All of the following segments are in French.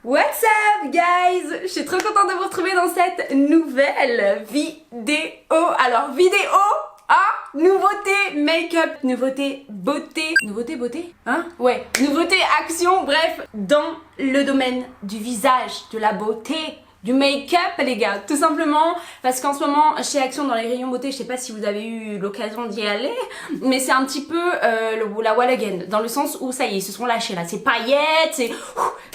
What's up guys? Je suis trop contente de vous retrouver dans cette nouvelle vidéo. Alors nouveauté make-up, nouveauté beauté, nouveauté beauté, hein? Ouais, nouveauté action, bref, dans le domaine du visage, de la beauté, du make-up les gars, tout simplement parce qu'en ce moment chez Action dans les rayons beauté, je sais pas si vous avez eu l'occasion d'y aller, mais c'est un petit peu la wall again, dans le sens où ça y est, ils se sont lâchés là, c'est paillettes, c'est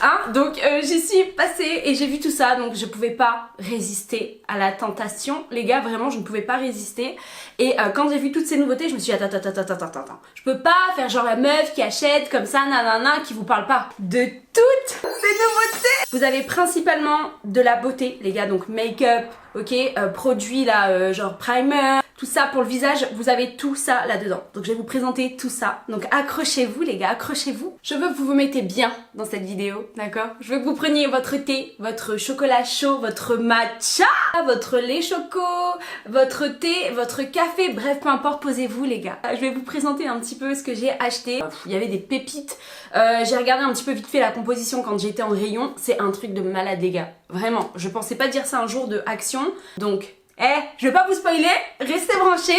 hein, donc j'y suis passée et j'ai vu tout ça, donc je pouvais pas résister à la tentation les gars, vraiment je ne pouvais pas résister. Et quand j'ai vu toutes ces nouveautés, je me suis dit attends, je peux pas faire genre la meuf qui achète comme ça, nanana, qui vous parle pas de toutes ces nouveautés. Vous avez principalement de la beauté les gars, donc make-up, ok, produits là, genre primer, tout ça pour le visage, vous avez tout ça là-dedans. Donc je vais vous présenter tout ça, donc accrochez-vous les gars, accrochez-vous. Je veux que vous vous mettez bien dans cette vidéo, d'accord? Je veux que vous preniez votre thé, votre chocolat chaud, votre matcha, votre lait choco, votre thé, votre café, bref peu importe, posez-vous les gars. Je vais vous présenter un petit peu ce que j'ai acheté. Il y avait des pépites, j'ai regardé un petit peu vite fait la composition quand j'étais en rayon, c'est un truc de malade les gars. Vraiment, je pensais pas dire ça un jour de Action, donc je vais pas vous spoiler, restez branchés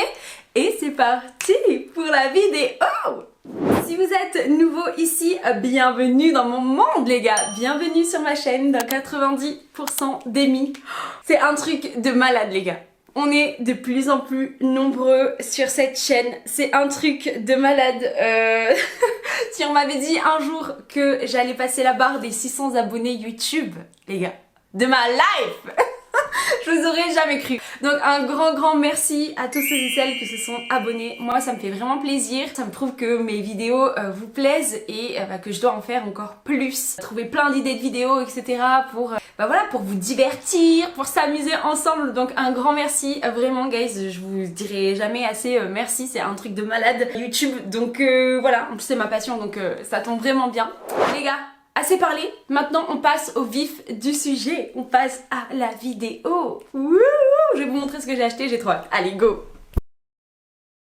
et c'est parti pour la vidéo. Si vous êtes nouveau ici, bienvenue dans mon monde les gars, bienvenue sur ma chaîne dans 90% d'Emmy. C'est un truc de malade les gars. On est de plus en plus nombreux sur cette chaîne, c'est un truc de malade. Si on m'avait dit un jour que j'allais passer la barre des 600 abonnés YouTube, les gars, de ma life, je vous aurais jamais cru. Donc un grand merci à tous ceux et celles qui se sont abonnés. Moi ça me fait vraiment plaisir. Ça me prouve que mes vidéos vous plaisent et que je dois en faire encore plus. Trouver plein d'idées de vidéos etc. pour voilà, pour vous divertir, pour s'amuser ensemble. Donc un grand merci vraiment guys. Je vous dirai jamais assez merci. C'est un truc de malade YouTube. Donc voilà, en plus c'est ma passion donc ça tombe vraiment bien. Les gars, assez parlé, maintenant on passe au vif du sujet, on passe à la vidéo. Wouhou, je vais vous montrer ce que j'ai acheté, j'ai trop hâte. Allez, go!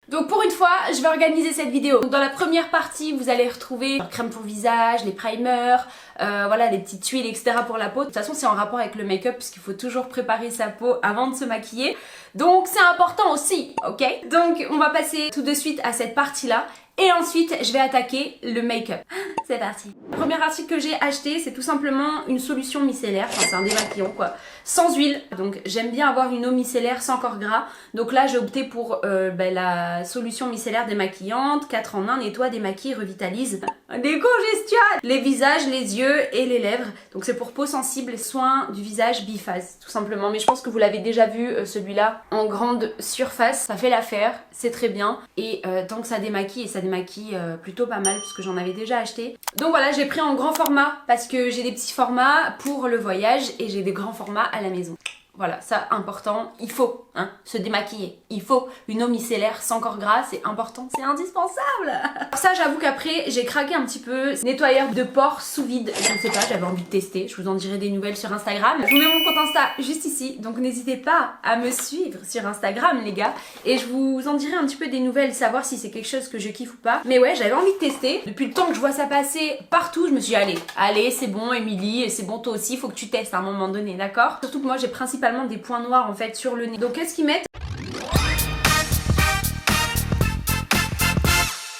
Donc pour une fois, je vais organiser cette vidéo. Donc dans la première partie, vous allez retrouver la crème pour visage, les primers, voilà, les petites tuiles, etc. pour la peau. De toute façon, c'est en rapport avec le make-up puisqu'il faut toujours préparer sa peau avant de se maquiller. Donc c'est important aussi, ok? Donc on va passer tout de suite à cette partie-là. Et ensuite, je vais attaquer le make-up. C'est parti. Le premier article que j'ai acheté, c'est tout simplement une solution micellaire. Enfin, c'est un démaquillant quoi. Sans huile. Donc, j'aime bien avoir une eau micellaire sans corps gras. Donc là, j'ai opté pour la solution micellaire démaquillante. 4 en 1, nettoie, démaquille, revitalise. Décongestionne les visages, les yeux et les lèvres. Donc, c'est pour peau sensible, soin du visage biphase, tout simplement. Mais je pense que vous l'avez déjà vu, celui-là, en grande surface. Ça fait l'affaire, c'est très bien. Et tant que ça démaquille et ça démaquille plutôt pas mal puisque j'en avais déjà acheté. Donc voilà, j'ai pris en grand format parce que j'ai des petits formats pour le voyage et j'ai des grands formats à la maison. Voilà, ça important, il faut se démaquiller. Il faut une eau micellaire sans corps gras, c'est important, c'est indispensable. Ça j'avoue qu'après j'ai craqué un petit peu. Nettoyeur de pores sous vide, je ne sais pas, j'avais envie de tester. Je vous en dirai des nouvelles sur Instagram. Je vous mets mon compte Insta juste ici, donc n'hésitez pas à me suivre sur Instagram les gars. Et je vous en dirai un petit peu des nouvelles, savoir si c'est quelque chose que je kiffe ou pas. Mais ouais, j'avais envie de tester. Depuis le temps que je vois ça passer partout, je me suis dit allez c'est bon Émilie, c'est bon toi aussi, il faut que tu testes à un moment donné, d'accord? Surtout que moi j'ai principalement des points noirs en fait sur le nez. Donc qu'est-ce qu'ils mettent?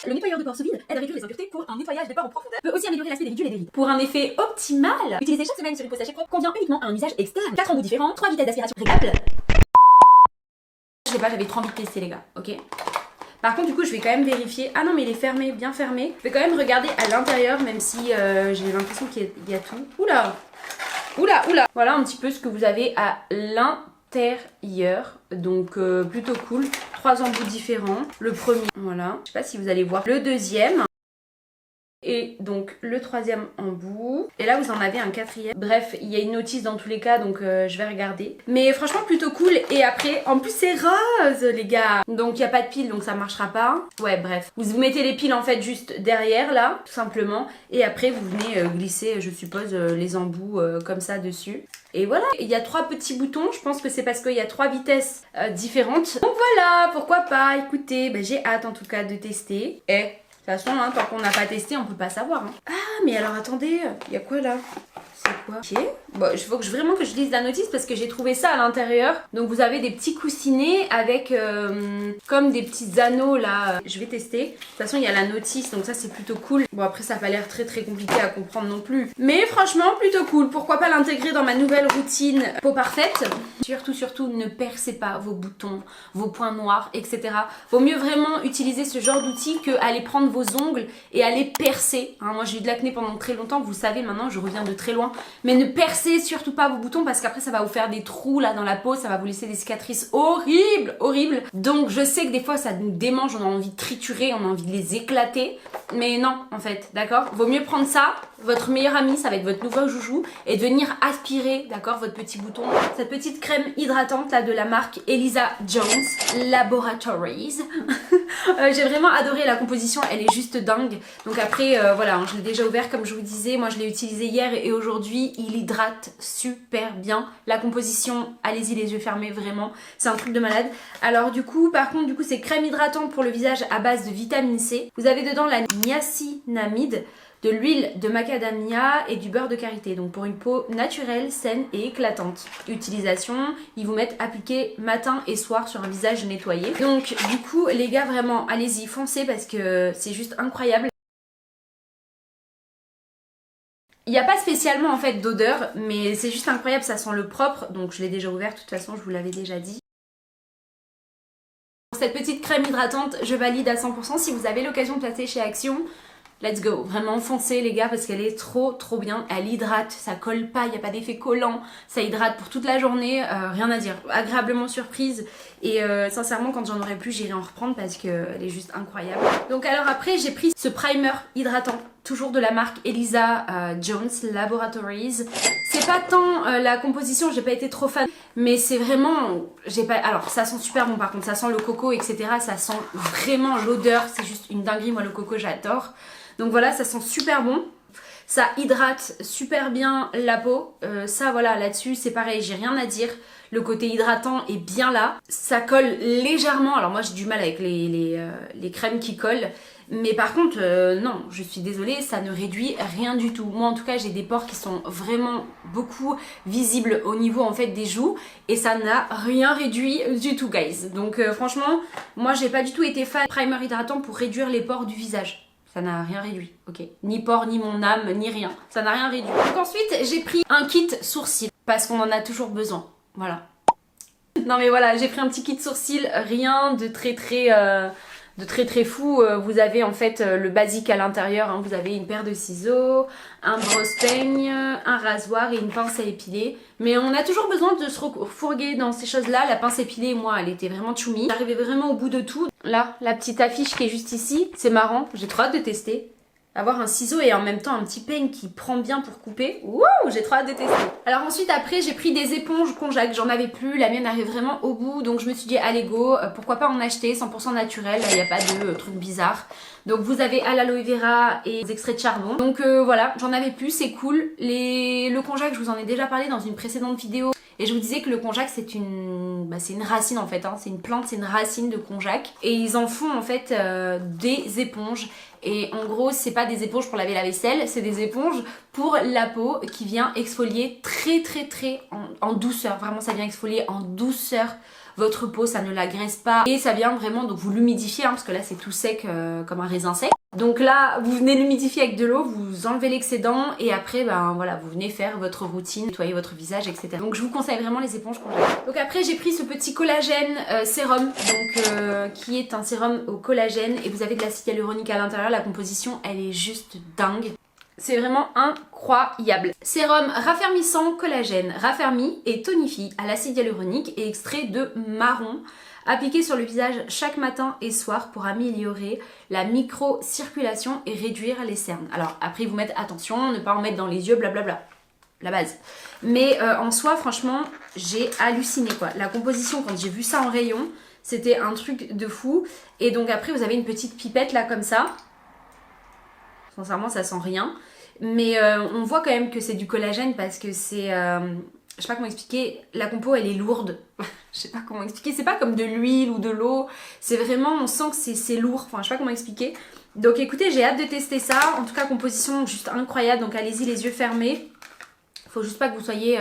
Le nettoyeur de pores sous vide aide à réduire les impuretés pour un nettoyage des pores en profondeur. Peut aussi améliorer l'aspect des ridules et des rides. Pour un effet optimal, utilisé chaque semaine sur une peau sèche et propre, convient uniquement à un usage externe. 4 embouts différents, 3 vitesses d'aspiration réglables. Je sais pas, j'avais trop envie de tester les gars, ok? Par contre du coup je vais quand même vérifier. Ah non mais il est fermé, bien fermé. Je vais quand même regarder à l'intérieur même si j'ai l'impression qu'il y a tout. Oula! Voilà un petit peu ce que vous avez à l'intérieur. Donc plutôt cool. 3 embouts différents. Le premier, voilà. Je sais pas si vous allez voir. Le deuxième. Et donc le troisième embout. Et là vous en avez un quatrième. Bref, il y a une notice dans tous les cas, donc je vais regarder. Mais franchement plutôt cool. Et après, en plus c'est rose les gars. Donc il n'y a pas de pile, donc ça marchera pas. Ouais bref. Vous mettez les piles en fait juste derrière là, tout simplement. Et après vous venez glisser, je suppose, les embouts comme ça dessus. Et voilà, il y a 3 petits boutons, je pense que c'est parce qu'il y a 3 vitesses différentes. Donc voilà, pourquoi pas, écoutez, j'ai hâte en tout cas de tester. Et façon, hein, tant qu'on n'a pas testé, on peut pas savoir. Hein. Ah, mais alors attendez, il y a quoi là? C'est quoi? Ok. Bon, il faut vraiment que je lise la notice parce que j'ai trouvé ça à l'intérieur. Donc vous avez des petits coussinets avec comme des petits anneaux là. Je vais tester. De toute façon, il y a la notice, donc ça c'est plutôt cool. Bon, après ça n'a pas l'air très compliqué à comprendre non plus. Mais franchement, plutôt cool. Pourquoi pas l'intégrer dans ma nouvelle routine peau parfaite? Surtout, ne percez pas vos boutons, vos points noirs, etc. Vaut mieux vraiment utiliser ce genre d'outil que aller prendre vos ongles et aller percer. Hein, moi j'ai eu de l'acné pendant très longtemps, vous savez maintenant, je reviens de très loin. Mais ne percez surtout pas vos boutons parce qu'après ça va vous faire des trous là dans la peau, ça va vous laisser des cicatrices horribles. Donc je sais que des fois ça nous démange, on a envie de triturer, on a envie de les éclater. Mais non en fait, d'accord? Vaut mieux prendre ça, votre meilleur ami, ça va être votre nouveau joujou, et de venir aspirer, d'accord, votre petit bouton. Cette petite crème hydratante là de la marque Elisa Jones Laboratories. J'ai vraiment adoré la composition, elle est juste dingue. Donc après voilà, je l'ai déjà ouvert comme je vous disais, moi je l'ai utilisé hier et aujourd'hui il hydrate super bien. La composition, allez-y les yeux fermés, vraiment, c'est un truc de malade. Alors du coup, par contre, c'est crème hydratante pour le visage à base de vitamine C. Vous avez dedans la niacinamide, de l'huile de macadamia et du beurre de karité, donc pour une peau naturelle, saine et éclatante. Utilisation, ils vous mettent appliquer matin et soir sur un visage nettoyé. Donc du coup les gars, vraiment allez-y, foncez parce que c'est juste incroyable. Il n'y a pas spécialement en fait d'odeur, mais c'est juste incroyable, ça sent le propre, donc je l'ai déjà ouvert, de toute façon je vous l'avais déjà dit. Cette petite crème hydratante, je valide à 100%. Si vous avez l'occasion de passer chez Action, let's go, vraiment foncez les gars parce qu'elle est trop bien, elle hydrate, ça colle pas, il n'y a pas d'effet collant, ça hydrate pour toute la journée, rien à dire, agréablement surprise et sincèrement quand j'en aurai plus j'irai en reprendre parce qu'elle est juste incroyable. Donc alors après j'ai pris ce primer hydratant, toujours de la marque Elisa Jones Laboratories. C'est pas tant la composition, j'ai pas été trop fan, mais c'est vraiment, alors ça sent super bon par contre, ça sent le coco etc, ça sent vraiment l'odeur, c'est juste une dinguerie, moi le coco j'adore. Donc voilà, ça sent super bon. Ça hydrate super bien la peau. Ça voilà, là-dessus c'est pareil, j'ai rien à dire. Le côté hydratant est bien là. Ça colle légèrement. Alors moi j'ai du mal avec les crèmes qui collent. Mais par contre, non, je suis désolée, ça ne réduit rien du tout. Moi en tout cas j'ai des pores qui sont vraiment beaucoup visibles au niveau en fait des joues. Et ça n'a rien réduit du tout guys. Donc franchement, moi j'ai pas du tout été fan de primer hydratant pour réduire les pores du visage. Ça n'a rien réduit, ok? Ni pores, ni mon âme, ni rien. Ça n'a rien réduit. Donc ensuite, j'ai pris un kit sourcils. Parce qu'on en a toujours besoin. Voilà. Non mais voilà, j'ai pris un petit kit sourcils. Rien de très fou. Vous avez en fait le basique à l'intérieur. Hein. Vous avez une paire de ciseaux, un brosse-peigne, un rasoir et une pince à épiler. Mais on a toujours besoin de se refourguer dans ces choses-là. La pince à épiler, moi, elle était vraiment choumi. J'arrivais vraiment au bout de tout. Là, la petite affiche qui est juste ici, c'est marrant. J'ai trop hâte de tester. Avoir un ciseau et en même temps un petit peigne qui prend bien pour couper. Wouh, j'ai trop hâte de tester. Alors ensuite après j'ai pris des éponges Conjac, j'en avais plus, la mienne arrive vraiment au bout. Donc je me suis dit allez go, pourquoi pas en acheter 100% naturel, il n'y a pas de trucs bizarres. Donc vous avez à l'aloe vera et des extraits de charbon. Donc voilà, j'en avais plus, c'est cool. Le Conjac, je vous en ai déjà parlé dans une précédente vidéo. Et je vous disais que le konjac c'est une racine en fait, hein. C'est une plante, c'est une racine de konjac. Et ils en font en fait des éponges. Et en gros c'est pas des éponges pour laver la vaisselle, c'est des éponges pour la peau qui vient exfolier très en douceur. Vraiment ça vient exfolier en douceur votre peau, ça ne la graisse pas. Et ça vient vraiment, donc vous l'humidifiez hein, parce que là c'est tout sec comme un raisin sec. Donc là, vous venez l'humidifier avec de l'eau, vous enlevez l'excédent et après, ben voilà, vous venez faire votre routine, nettoyer votre visage, etc. Donc je vous conseille vraiment les éponges konjac. Donc après, j'ai pris ce petit collagène sérum, donc qui est un sérum au collagène et vous avez de l'acide hyaluronique à l'intérieur. La composition, elle est juste dingue. C'est vraiment incroyable. Sérum raffermissant collagène, raffermit et tonifie à l'acide hyaluronique et extrait de marron. Appliqué sur le visage chaque matin et soir pour améliorer la microcirculation et réduire les cernes. Alors après vous mettez attention, ne pas en mettre dans les yeux, blablabla. La base. Mais en soi franchement j'ai halluciné quoi. La composition quand j'ai vu ça en rayon, c'était un truc de fou. Et donc après vous avez une petite pipette là comme ça. Sincèrement ça sent rien. Mais on voit quand même que c'est du collagène parce que c'est... je sais pas comment expliquer, la compo elle est lourde. Je sais pas comment expliquer, c'est pas comme de l'huile ou de l'eau. C'est vraiment, on sent que c'est lourd, enfin je sais pas comment expliquer. Donc écoutez, j'ai hâte de tester ça. En tout cas, composition juste incroyable. Donc allez-y les yeux fermés. Faut juste pas que vous soyez,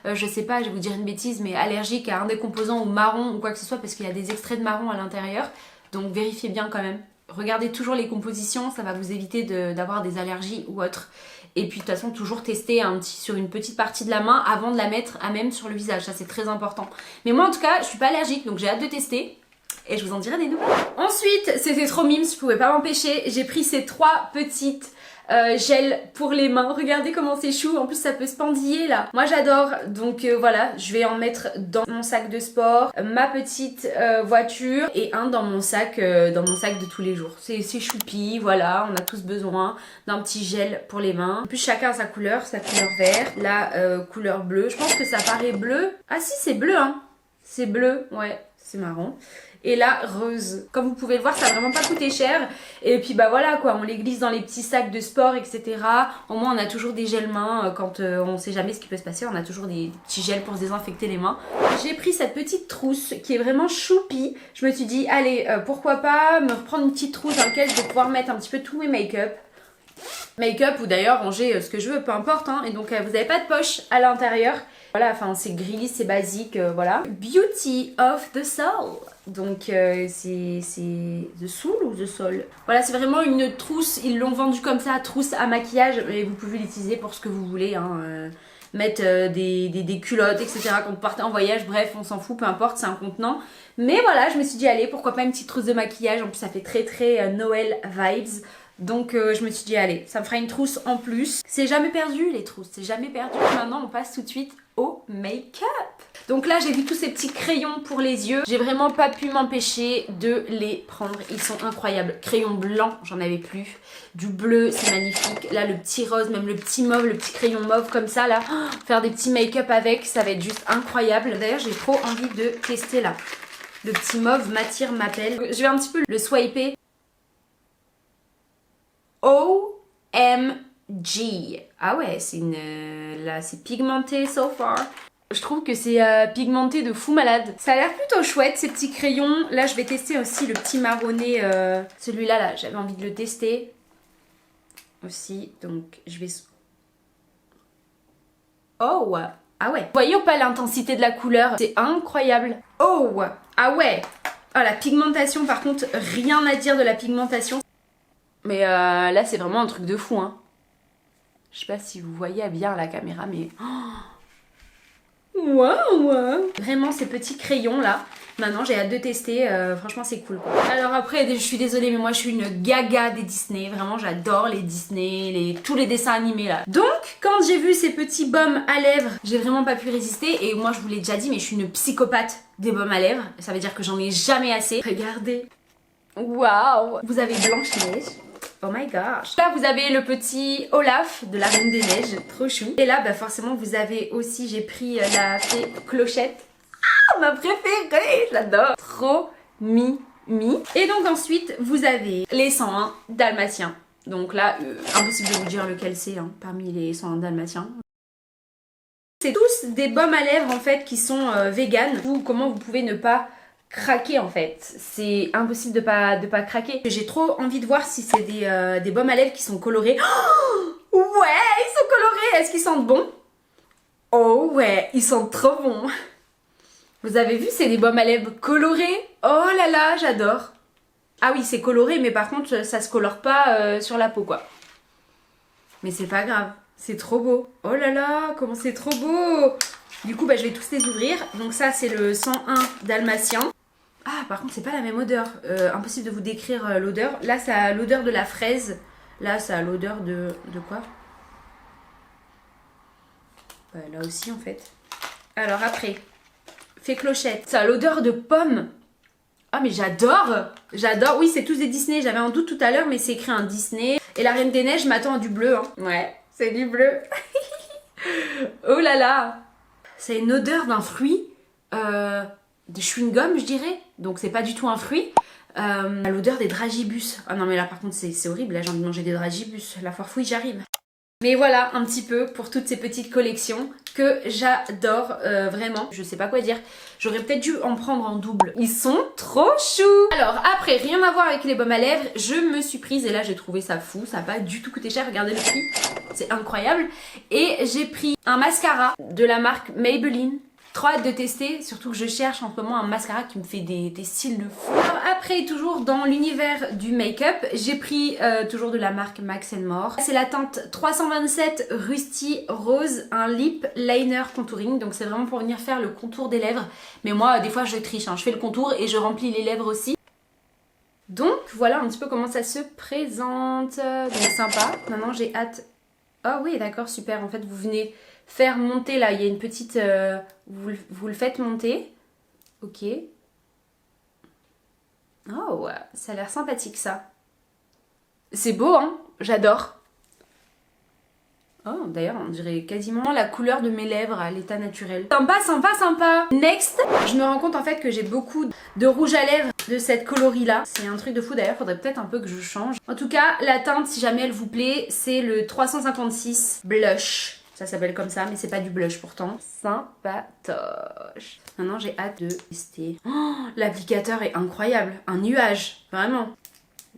je sais pas, je vais vous dire une bêtise, mais allergique à un des composants ou marron ou quoi que ce soit parce qu'il y a des extraits de marron à l'intérieur. Donc vérifiez bien quand même. Regardez toujours les compositions, ça va vous éviter d'avoir des allergies ou autres. Et puis de toute façon, toujours tester sur une petite partie de la main avant de la mettre à même sur le visage. Ça, c'est très important. Mais moi, en tout cas, je suis pas allergique, donc j'ai hâte de tester. Et je vous en dirai des nouvelles. Ensuite, c'était trop mimes, je pouvais pas m'empêcher. J'ai pris ces 3 petites gel pour les mains. Regardez comment c'est chou. En plus, ça peut se pendiller là. Moi, j'adore. Donc voilà, je vais en mettre dans mon sac de sport, ma petite voiture et un dans mon sac de tous les jours. C'est choupi, voilà. On a tous besoin d'un petit gel pour les mains. En plus, chacun a sa couleur vert. La couleur bleue. Je pense que ça paraît bleu. Ah si, c'est bleu, hein. C'est bleu, ouais. C'est marrant. Et là, rose. Comme vous pouvez le voir, ça a vraiment pas coûté cher. Et puis bah voilà quoi, on les glisse dans les petits sacs de sport, etc. Au moins on a toujours des gels mains quand on sait jamais ce qui peut se passer. On a toujours des petits gels pour se désinfecter les mains. J'ai pris cette petite trousse qui est vraiment choupi. Je me suis dit, allez, pourquoi pas me reprendre une petite trousse dans laquelle je vais pouvoir mettre un petit peu tous mes make-up. Make-up ou d'ailleurs ranger ce que je veux, peu importe. Hein. Et donc vous n'avez pas de poche à l'intérieur. Voilà, enfin c'est gris, c'est basique, voilà. Beauty of the Soul. Donc c'est The Soul ou The Soul. Voilà, c'est vraiment une trousse, ils l'ont vendu comme ça, trousse à maquillage. Et vous pouvez l'utiliser pour ce que vous voulez, hein. Mettre des culottes, etc. Quand vous partez en voyage, bref, on s'en fout, peu importe, c'est un contenant. Mais voilà, je me suis dit, allez, pourquoi pas une petite trousse de maquillage. En plus, ça fait très très Noël vibes. Donc je me suis dit, allez, ça me fera une trousse en plus. C'est jamais perdu les trousses, c'est jamais perdu. Maintenant, on passe tout de suite au make-up. Donc là, j'ai vu tous ces petits crayons pour les yeux. J'ai vraiment pas pu m'empêcher de les prendre. Ils sont incroyables. Crayon blanc, j'en avais plus. Du bleu, c'est magnifique. Là, le petit rose, même le petit mauve, le petit crayon mauve comme ça, là. Faire des petits make-up avec, ça va être juste incroyable. D'ailleurs, j'ai trop envie de tester là. Le petit mauve m'attire, m'appelle. Je vais un petit peu le swiper. OMG. Ah ouais, c'est là, c'est pigmenté so far. Je trouve que c'est pigmenté de fou malade. Ça a l'air plutôt chouette ces petits crayons. Là, je vais tester aussi le petit marronné. Celui-là, là, j'avais envie de le tester aussi. Donc, je vais... Oh, ah ouais. Voyez ou pas l'intensité de la couleur? C'est incroyable. Oh, ah ouais. Ah, la pigmentation, par contre, rien à dire de la pigmentation. Mais là, c'est vraiment un truc de fou, hein. Je sais pas si vous voyez bien à la caméra, mais... Waouh! Vraiment, ces petits crayons, là. Maintenant, j'ai hâte de tester. Franchement, c'est cool, quoi. Alors après, je suis désolée, mais moi, je suis une gaga des Disney. Vraiment, j'adore les Disney, tous les dessins animés, là. Donc, quand j'ai vu ces petits baumes à lèvres, j'ai vraiment pas pu résister. Et moi, je vous l'ai déjà dit, mais je suis une psychopathe des baumes à lèvres. Ça veut dire que j'en ai jamais assez. Regardez. Waouh! Vous avez Blanche-Neige. Oh my gosh. Là vous avez le petit Olaf de la Reine des Neiges, trop chou. Et là bah forcément vous avez aussi, j'ai pris la fée Clochette. Ah, ma préférée, j'adore. Trop mimi. Et donc ensuite vous avez les 101 dalmatiens. Donc là, impossible de vous dire lequel c'est hein, parmi les 101 dalmatiens. C'est tous des baumes à lèvres en fait qui sont vegan. Ou comment vous pouvez ne pas craquer en fait, c'est impossible de pas craquer. J'ai trop envie de voir si c'est des baumes à lèvres qui sont colorés. Oh ouais, ils sont colorés. Est-ce qu'ils sentent bon? Oh ouais, ils sentent trop bons. Vous avez vu, c'est des baumes à lèvres colorés. Oh là là, j'adore. Ah oui, c'est coloré, mais par contre, ça se colore pas sur la peau quoi. Mais c'est pas grave, c'est trop beau. Oh là là, comment c'est trop beau. Du coup, bah, je vais tous les ouvrir. Donc ça, c'est le 101 dalmatien. Ah, par contre, c'est pas la même odeur. Impossible de vous décrire l'odeur. Là, ça a l'odeur de la fraise. Là, ça a l'odeur de quoi? Bah, là aussi, en fait. Alors, après, fée Clochette. Ça a l'odeur de pomme. Ah, mais j'adore! J'adore. Oui, c'est tous des Disney. J'avais un doute tout à l'heure, mais c'est écrit un Disney. Et la Reine des Neiges, je m'attends à du bleu. Hein. Ouais, c'est du bleu. Oh là là! C'est une odeur d'un fruit. De chewing-gum je dirais, donc c'est pas du tout un fruit. L'odeur des dragibus. Ah non mais là par contre c'est horrible, là j'ai envie de manger des dragibus. La foire fouille j'arrive. Mais voilà un petit peu pour toutes ces petites collections que j'adore vraiment. Je sais pas quoi dire. J'aurais peut-être dû en prendre en double. Ils sont trop choux. Alors après, rien à voir avec les baumes à lèvres, je me suis prise et là j'ai trouvé ça fou. Ça n'a pas du tout coûté cher. Regardez le prix. C'est incroyable. Et j'ai pris un mascara de la marque Maybelline. Trop hâte de tester, surtout que je cherche en ce moment un mascara qui me fait des cils de fou. Alors après, toujours dans l'univers du make-up, j'ai pris toujours de la marque Max More. C'est la teinte 327 Rusty Rose, un lip liner contouring. Donc c'est vraiment pour venir faire le contour des lèvres. Mais moi, des fois, je triche, hein. Je fais le contour et je remplis les lèvres aussi. Donc voilà un petit peu comment ça se présente. Donc sympa. Maintenant, j'ai hâte. Oh oui, d'accord, super. En fait, vous venez faire monter là, il y a une petite... vous le faites monter. Ok. Oh, ça a l'air sympathique ça. C'est beau, hein? J'adore. Oh, d'ailleurs, on dirait quasiment la couleur de mes lèvres à l'état naturel. Sympa, sympa, sympa. Next, je me rends compte en fait que j'ai beaucoup de rouge à lèvres de cette coloris là. C'est un truc de fou d'ailleurs, faudrait peut-être un peu que je change. En tout cas, la teinte, si jamais elle vous plaît, c'est le 356 Blush. Ça s'appelle comme ça, mais c'est pas du blush pourtant. Sympatoche. Maintenant, j'ai hâte de tester. Oh, l'applicateur est incroyable. Un nuage, vraiment.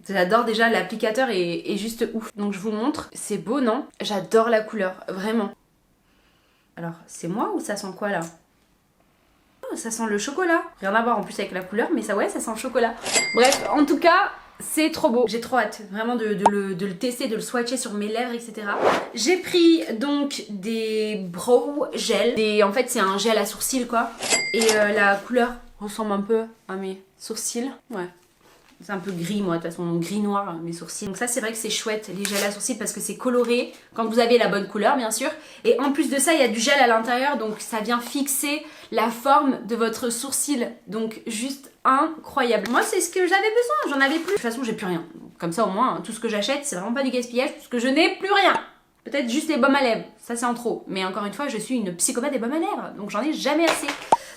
J'adore déjà, l'applicateur est juste ouf. Donc je vous montre. C'est beau, non? J'adore la couleur, vraiment. Alors, c'est moi ou ça sent quoi là? Oh, ça sent le chocolat. Rien à voir en plus avec la couleur, mais ça, ouais, ça sent le chocolat. Bref, en tout cas... c'est trop beau, j'ai trop hâte vraiment de le tester, de le swatcher sur mes lèvres, etc. J'ai pris donc des brow gel. En fait c'est un gel à sourcils quoi. Et la couleur ressemble un peu à mes sourcils. Ouais. C'est un peu gris moi, de toute façon gris noir mes sourcils. Donc ça c'est vrai que c'est chouette les gels à sourcils parce que c'est coloré quand vous avez la bonne couleur bien sûr. Et en plus de ça il y a du gel à l'intérieur donc ça vient fixer la forme de votre sourcil. Donc juste incroyable. Moi c'est ce que j'avais besoin, j'en avais plus. De toute façon j'ai plus rien. Comme ça au moins hein, tout ce que j'achète c'est vraiment pas du gaspillage puisque je n'ai plus rien. Peut-être juste les baumes à lèvres, ça c'est en trop. Mais encore une fois je suis une psychopathe des baumes à lèvres donc j'en ai jamais assez.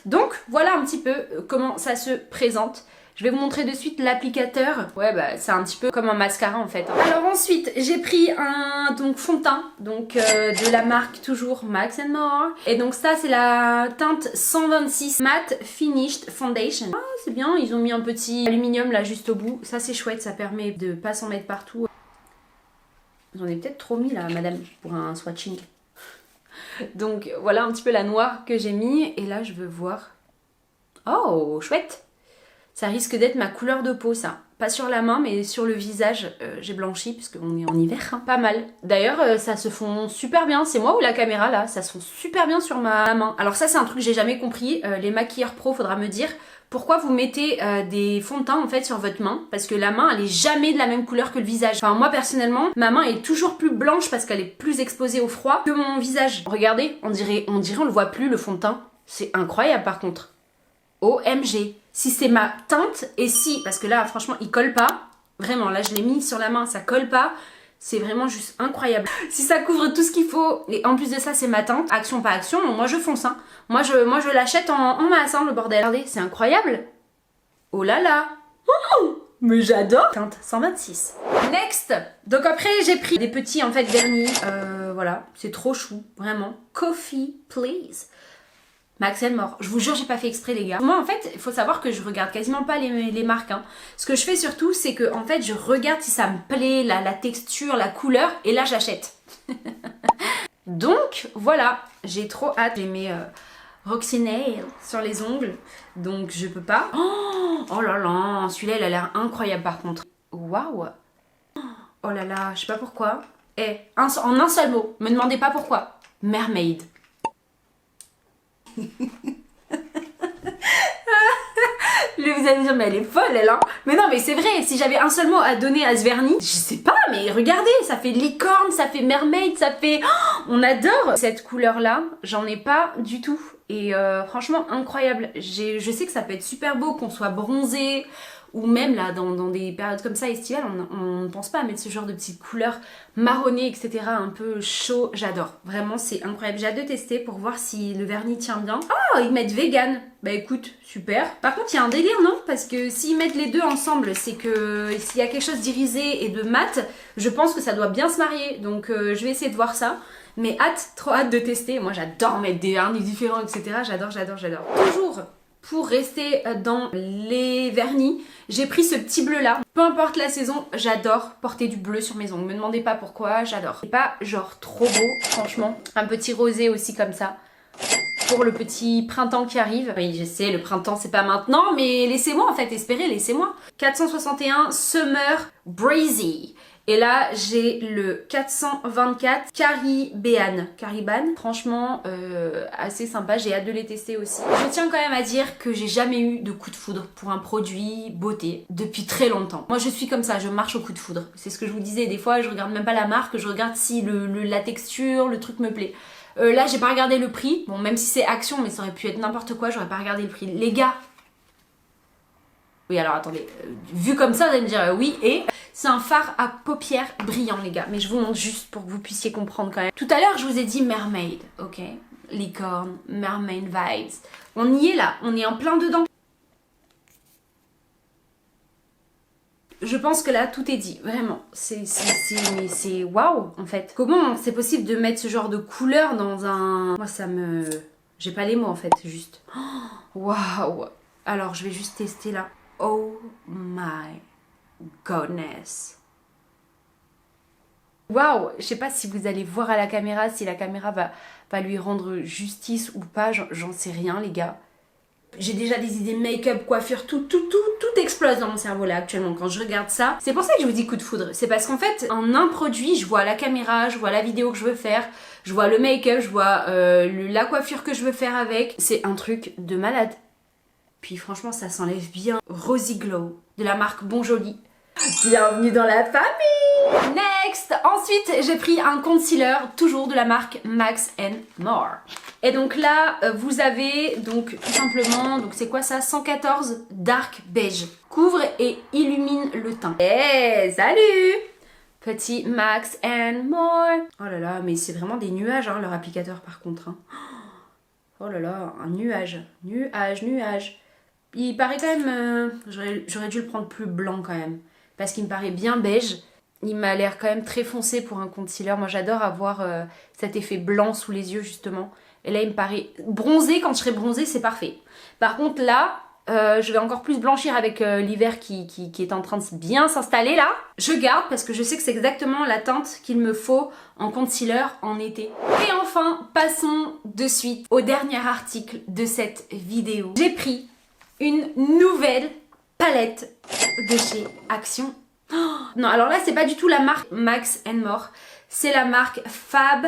Donc voilà un petit peu comment ça se présente. Je vais vous montrer de suite l'applicateur. Ouais, bah c'est un petit peu comme un mascara en fait. Alors ensuite, j'ai pris un fond de teint donc de la marque toujours Max More. Et donc ça, c'est la teinte 126 Matte Finished Foundation. Ah, c'est bien, ils ont mis un petit aluminium là juste au bout. Ça, c'est chouette, ça permet de pas s'en mettre partout. J'en ai peut-être trop mis là, madame, pour un swatching. Donc voilà un petit peu la noire que j'ai mis. Et là, je veux voir... Oh, chouette! Ça risque d'être ma couleur de peau ça. Pas sur la main mais sur le visage. J'ai blanchi puisqu'on est en hiver. Hein. Pas mal. D'ailleurs ça se fond super bien. C'est moi ou la caméra là? Ça se fond super bien sur ma main. Alors ça c'est un truc que j'ai jamais compris. Les maquilleurs pro faudra me dire pourquoi vous mettez des fonds de teint en fait sur votre main. Parce que la main elle est jamais de la même couleur que le visage. Enfin moi personnellement ma main est toujours plus blanche parce qu'elle est plus exposée au froid que mon visage. Regardez on dirait on le voit plus le fond de teint. C'est incroyable par contre. OMG. Si c'est ma teinte et si, parce que là franchement il colle pas, vraiment là je l'ai mis sur la main, ça colle pas, c'est vraiment juste incroyable. Si ça couvre tout ce qu'il faut et en plus de ça c'est ma teinte, action pas action, moi je fonce hein. Moi je l'achète en masse hein, le bordel. Regardez, c'est incroyable. Oh là là. Oh, mais j'adore. Teinte 126. Next. Donc après j'ai pris des petits en fait vernis, voilà, c'est trop chou, vraiment. Coffee please. Max More. Je vous jure, j'ai pas fait exprès les gars. Moi en fait, il faut savoir que je regarde quasiment pas les marques. Hein. Ce que je fais surtout, c'est que en fait, je regarde si ça me plaît, la texture, la couleur, et là j'achète. Donc voilà, j'ai trop hâte. J'ai mes Roxy Nail sur les ongles, donc je peux pas. Oh là là, celui-là il a l'air incroyable par contre. Waouh. Oh là là, je sais pas pourquoi. Et en un seul mot, me demandez pas pourquoi. Mermaid. Vous allez me dire mais elle est folle elle hein. Mais non mais c'est vrai, si j'avais un seul mot à donner à ce vernis, je sais pas mais regardez, ça fait licorne, ça fait mermaid, ça fait... Oh, on adore cette couleur là, j'en ai pas du tout. Et franchement incroyable, je sais que ça peut être super beau qu'on soit bronzé ou même là dans des périodes comme ça estivales, on ne pense pas à mettre ce genre de petites couleurs marronnées, etc. un peu chaud. J'adore, vraiment c'est incroyable. J'ai hâte de tester pour voir si le vernis tient bien. Oh, ils mettent vegan. Bah écoute, super. Par contre, il y a un délire, non? Parce que s'ils mettent les deux ensemble, c'est que s'il y a quelque chose d'irisé et de mat, je pense que ça doit bien se marier. Donc je vais essayer de voir ça. Mais trop hâte de tester. Moi j'adore mettre des vernis différents, etc. J'adore. Toujours pour rester dans les vernis, j'ai pris ce petit bleu là. Peu importe la saison, j'adore porter du bleu sur mes ongles. Me demandez pas pourquoi, j'adore. C'est pas genre trop beau, franchement. Un petit rosé aussi comme ça. Pour le petit printemps qui arrive. Oui, je sais, le printemps c'est pas maintenant, mais laissez-moi en fait espérer, laissez-moi. 461 Summer Breezy. Et là, j'ai le 424 Caribbean. Franchement, assez sympa. J'ai hâte de les tester aussi. Je tiens quand même à dire que j'ai jamais eu de coup de foudre pour un produit beauté depuis très longtemps. Moi, je suis comme ça, je marche au coup de foudre. C'est ce que je vous disais. Des fois, je regarde même pas la marque, je regarde si la texture, le truc me plaît. Là, j'ai pas regardé le prix. Bon, même si c'est Action, mais ça aurait pu être n'importe quoi, j'aurais pas regardé le prix. Les gars. Oui, alors attendez. Vu comme ça, vous allez me dire oui, et c'est un fard à paupières brillant, les gars. Mais je vous montre juste pour que vous puissiez comprendre quand même. Tout à l'heure, je vous ai dit mermaid, ok? Licorne, mermaid vibes. On y est là, on est en plein dedans. Je pense que là, tout est dit, vraiment. C'est waouh, en fait. Comment c'est possible de mettre ce genre de couleur dans un... Moi, ça me... J'ai pas les mots, en fait, juste. Waouh. Alors, je vais juste tester là. Oh my goodness. Waouh. Je sais pas si vous allez voir à la caméra, si la caméra va lui rendre justice ou pas. J'en sais rien, les gars. J'ai déjà des idées make-up, coiffure, tout explose dans mon cerveau là actuellement quand je regarde ça. C'est pour ça que je vous dis coup de foudre. C'est parce qu'en fait, en un produit, je vois la caméra, je vois la vidéo que je veux faire, je vois le make-up, je vois la coiffure que je veux faire avec. C'est un truc de malade. Puis franchement, ça s'enlève bien. Rosy Glow de la marque Bon Joli. Bienvenue dans la famille! Next! Ensuite, j'ai pris un concealer, toujours de la marque Max More. Et donc là, vous avez donc tout simplement, donc c'est quoi ça? 114 Dark Beige. Couvre et illumine le teint. Eh, salut! Petit Max More. Oh là là, mais c'est vraiment des nuages, hein, leur applicateur par contre. Hein. Oh là là, un nuage. Nuage. Il paraît quand même... j'aurais dû le prendre plus blanc quand même. Parce qu'il me paraît bien beige. Il m'a l'air quand même très foncé pour un concealer. Moi j'adore avoir cet effet blanc sous les yeux justement. Et là il me paraît bronzé. Quand je serai bronzée c'est parfait. Par contre là je vais encore plus blanchir avec l'hiver qui est en train de bien s'installer là. Je garde parce que je sais que c'est exactement la teinte qu'il me faut en concealer en été. Et enfin passons de suite au dernier article de cette vidéo. J'ai pris une nouvelle palette de chez Action. Oh, non, alors là, c'est pas du tout la marque Max More. C'est la marque Fab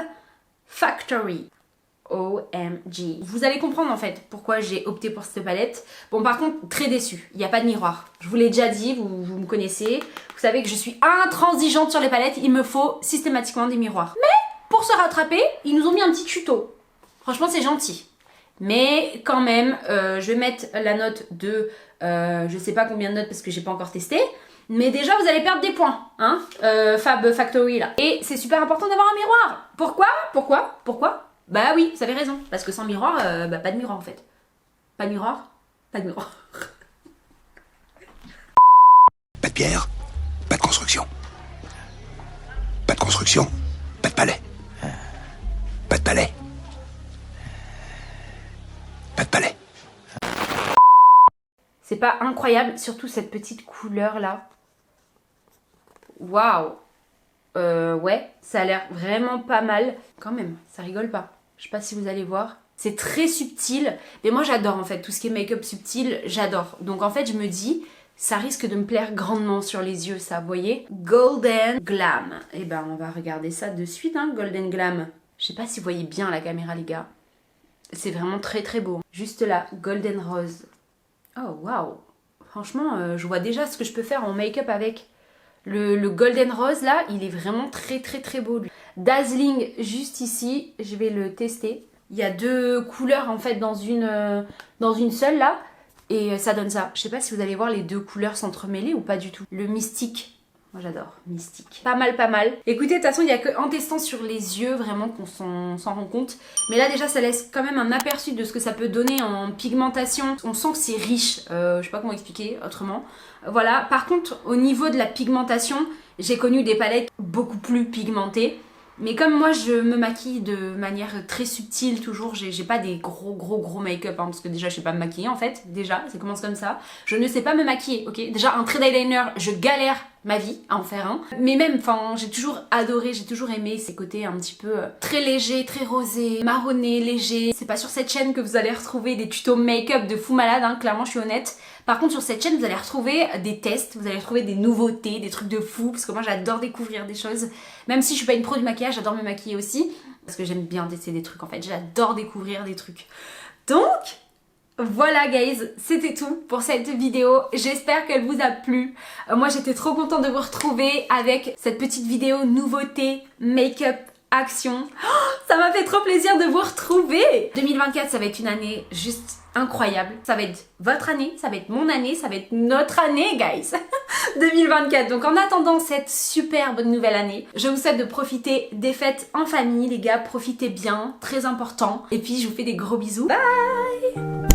Factory. OMG. Vous allez comprendre en fait pourquoi j'ai opté pour cette palette. Bon, par contre, très déçue. Il n'y a pas de miroir. Je vous l'ai déjà dit, vous me connaissez. Vous savez que je suis intransigeante sur les palettes. Il me faut systématiquement des miroirs. Mais pour se rattraper, ils nous ont mis un petit tuto. Franchement, c'est gentil. Mais quand même, je vais mettre la note de... je sais pas combien de notes parce que j'ai pas encore testé. Mais déjà, vous allez perdre des points. Hein, Fab Factory, là. Et c'est super important d'avoir un miroir. Pourquoi? Bah oui, vous avez raison. Parce que sans miroir, pas de miroir en fait. Pas de miroir, pas de miroir. Pas de pierre, pas de construction. Pas de construction, pas de palais. Pas de palais. Pas de palais. C'est pas incroyable, surtout cette petite couleur là. Waouh. Ouais, ça a l'air vraiment pas mal. Quand même, ça rigole pas. Je sais pas si vous allez voir. C'est très subtil. Mais moi j'adore en fait, tout ce qui est make-up subtil, j'adore. Donc en fait je me dis, ça risque de me plaire grandement sur les yeux ça, vous voyez. Golden Glam. Et ben on va regarder ça de suite, hein, Golden Glam. Je sais pas si vous voyez bien la caméra les gars. C'est vraiment très très beau. Juste là, Golden Rose. Oh waouh. Franchement, je vois déjà ce que je peux faire en make-up avec. Le Golden Rose là, il est vraiment très très très beau. Dazzling juste ici, je vais le tester. Il y a deux couleurs en fait dans une seule là. Et ça donne ça. Je sais pas si vous allez voir les deux couleurs s'entremêler ou pas du tout. Le mystique. Moi j'adore, mystique. Pas mal, pas mal. Écoutez, de toute façon, il n'y a qu'en testant sur les yeux vraiment qu'on s'en rend compte. Mais là déjà, ça laisse quand même un aperçu de ce que ça peut donner en pigmentation. On sent que c'est riche, je sais pas comment expliquer autrement. Voilà, par contre, au niveau de la pigmentation, j'ai connu des palettes beaucoup plus pigmentées. Mais comme moi je me maquille de manière très subtile toujours, j'ai pas des gros make-up, hein, parce que déjà je sais pas me maquiller en fait, déjà, ça commence comme ça. Je ne sais pas me maquiller, ok. Déjà un trait d'eyeliner, je galère ma vie à en faire un. Mais même, enfin, j'ai toujours adoré, j'ai toujours aimé ces côtés un petit peu très légers, très rosés, marronnés, légers. C'est pas sur cette chaîne que vous allez retrouver des tutos make-up de fou malade, hein, clairement je suis honnête. Par contre sur cette chaîne vous allez retrouver des tests, vous allez retrouver des nouveautés, des trucs de fou, parce que moi j'adore découvrir des choses. Même si je suis pas une pro du maquillage, j'adore me maquiller aussi, parce que j'aime bien tester des trucs en fait, j'adore découvrir des trucs. Donc voilà guys, c'était tout pour cette vidéo, j'espère qu'elle vous a plu. Moi j'étais trop contente de vous retrouver avec cette petite vidéo nouveauté, make-up, action. Oh, ça m'a fait trop plaisir de vous retrouver. 2024 ça va être une année juste incroyable, ça va être votre année, ça va être mon année, ça va être notre année guys. 2024, donc en attendant cette superbe nouvelle année, je vous souhaite de profiter des fêtes en famille les gars, profitez bien, très important. Et puis je vous fais des gros bisous, bye.